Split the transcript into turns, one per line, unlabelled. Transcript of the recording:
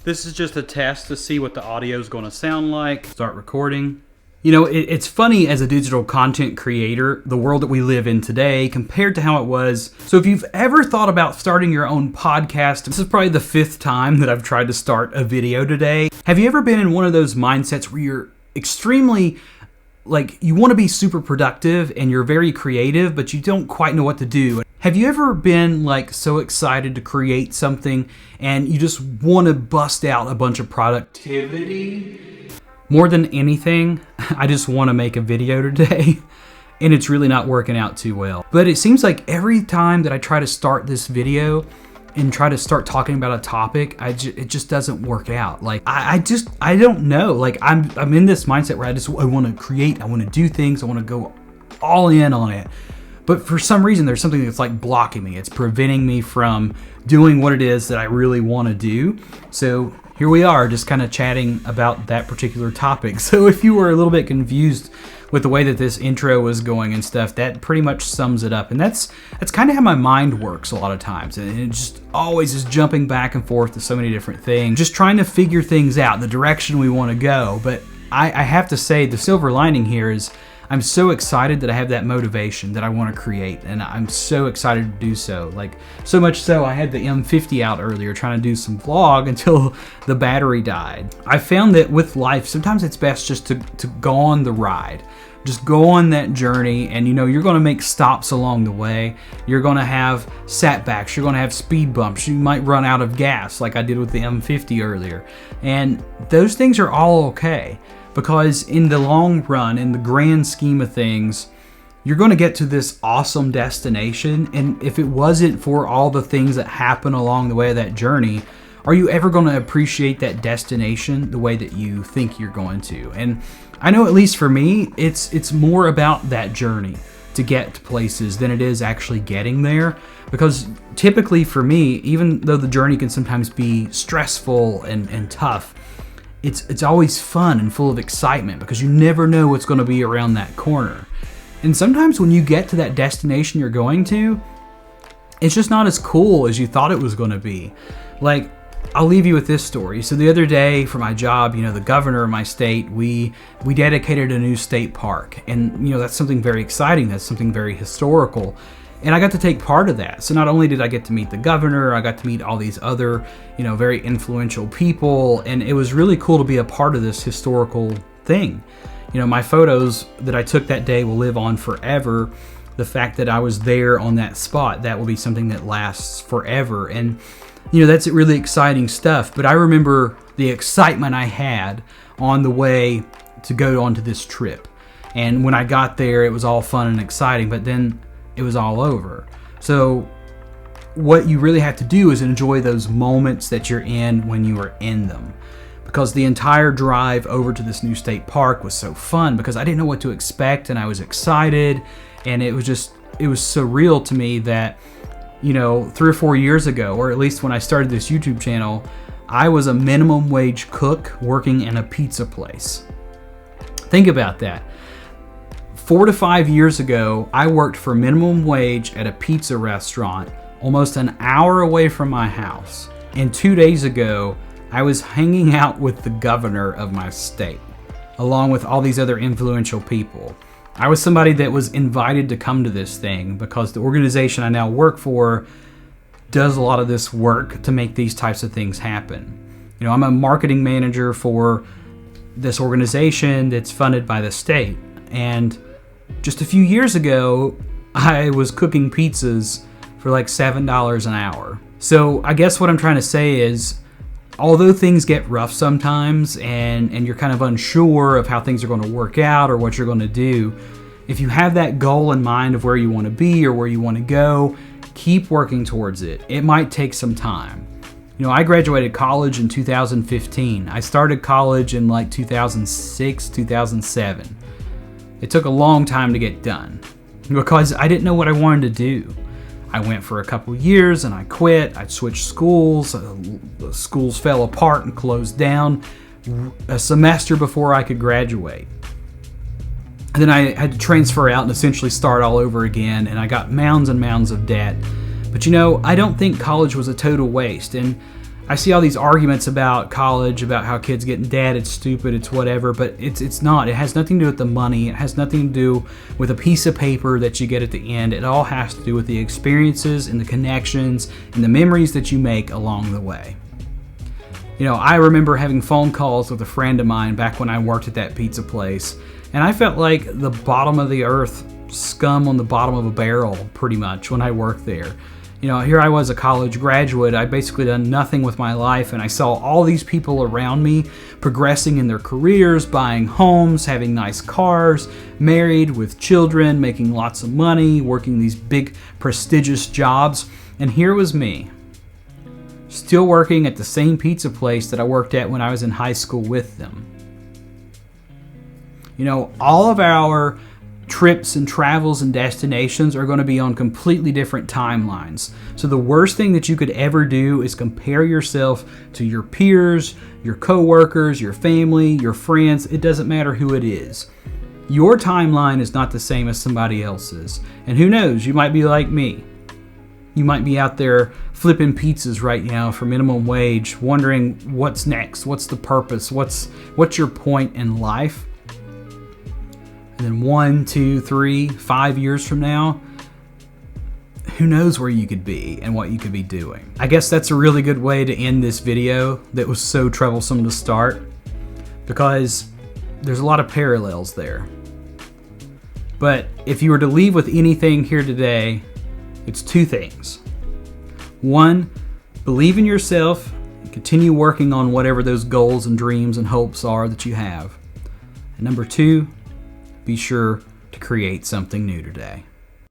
This is just a test to see what the audio is going to sound like. Start recording. You know, it's funny as a digital content creator, the world that we live in today compared to how it was. So if you've ever thought about starting your own podcast, this is probably the 5th time that I've tried to start a video today. Have you ever been in one of those mindsets where you're extremely, you want to be super productive and you're very creative, but you don't quite know what to do? Have you ever been so excited to create something and you just want to bust out a bunch of productivity? More than anything, I just want to make a video today, and it's really not working out too well. But it seems like every time that I try to start this video and try to start talking about a topic, it just doesn't work out. I don't know. I'm in this mindset where I want to create, I want to do things, I want to go all in on it. But for some reason, there's something that's blocking me. It's preventing me from doing what it is that I really want to do. So here we are, just kind of chatting about that particular topic. So if you were a little bit confused with the way that this intro was going and stuff, that pretty much sums it up. And that's kind of how my mind works a lot of times. And it just always is jumping back and forth to so many different things, just trying to figure things out, the direction we want to go. But I have to say, the silver lining here is I'm so excited that I have that motivation that I want to create, and I'm so excited to do so. So much so, I had the M50 out earlier trying to do some vlog until the battery died. I found that with life, sometimes it's best just to go on the ride. Just go on that journey, and you're going to make stops along the way. You're going to have setbacks. You're going to have speed bumps. You might run out of gas like I did with the M50 earlier. And those things are all okay. Because in the long run, in the grand scheme of things, you're going to get to this awesome destination. And if it wasn't for all the things that happen along the way of that journey, are you ever going to appreciate that destination the way that you think you're going to? And I know, at least for me, it's more about that journey to get to places than it is actually getting there. Because typically for me, even though the journey can sometimes be stressful and tough, it's always fun and full of excitement because you never know what's going to be around that corner. And sometimes when you get to that destination you're going to, it's just not as cool as you thought it was going to be. I'll leave you with this story. So the other day for my job, the governor of my state, we dedicated a new state park. And, that's something very exciting. That's something very historical. And I got to take part of that. So not only did I get to meet the governor, I got to meet all these other, very influential people. And it was really cool to be a part of this historical thing. My photos that I took that day will live on forever. The fact that I was there on that spot, that will be something that lasts forever. And, that's really exciting stuff. But I remember the excitement I had on the way to go onto this trip. And when I got there, it was all fun and exciting. But then it was all over. So what you really have to do is enjoy those moments that you're in when you are in them. Because the entire drive over to this new state park was so fun because I didn't know what to expect and I was excited, and it was surreal to me that 3 or 4 years ago, or at least when I started this YouTube channel, I was a minimum wage cook working in a pizza place. Think about that. 4 to 5 years ago, I worked for minimum wage at a pizza restaurant almost an hour away from my house. And 2 days ago, I was hanging out with the governor of my state, along with all these other influential people. I was somebody that was invited to come to this thing because the organization I now work for does a lot of this work to make these types of things happen. I'm a marketing manager for this organization that's funded by the state. And just a few years ago, I was cooking pizzas for $7 an hour. So I guess what I'm trying to say is, although things get rough sometimes and you're kind of unsure of how things are going to work out or what you're going to do, if you have that goal in mind of where you want to be or where you want to go, keep working towards it. It might take some time. I graduated college in 2015. I started college in 2006, 2007. It took a long time to get done because I didn't know what I wanted to do. I went for a couple years and I quit. I switched schools. The schools fell apart and closed down a semester before I could graduate. And then I had to transfer out and essentially start all over again, and I got mounds and mounds of debt. But I don't think college was a total waste. And I see all these arguments about college, about how kids get in debt, it's stupid, it's whatever, but it's not. It has nothing to do with the money. It has nothing to do with a piece of paper that you get at the end. It all has to do with the experiences and the connections and the memories that you make along the way. You know, I remember having phone calls with a friend of mine back when I worked at that pizza place, and I felt like the bottom of the earth, scum on the bottom of a barrel, pretty much, when I worked there. You know, here I was, a college graduate. I'd basically done nothing with my life, and I saw all these people around me progressing in their careers, buying homes, having nice cars, married with children, making lots of money, working these big, prestigious jobs. And here was me, still working at the same pizza place that I worked at when I was in high school with them. You know, all of our trips and travels and destinations are going to be on completely different timelines. So the worst thing that you could ever do is compare yourself to your peers, your coworkers, your family, your friends. It doesn't matter who it is. Your timeline is not the same as somebody else's. And who knows, you might be like me. You might be out there flipping pizzas right now for minimum wage, wondering what's next, what's the purpose, what's your point in life. And then 1, 2, 3, 5 years from now, who knows where you could be and what you could be doing. I guess that's a really good way to end this video that was so troublesome to start, because there's a lot of parallels there. But if you were to leave with anything here today, it's 2 things. 1, believe in yourself and continue working on whatever those goals and dreams and hopes are that you have. And number 2, be sure to create something new today.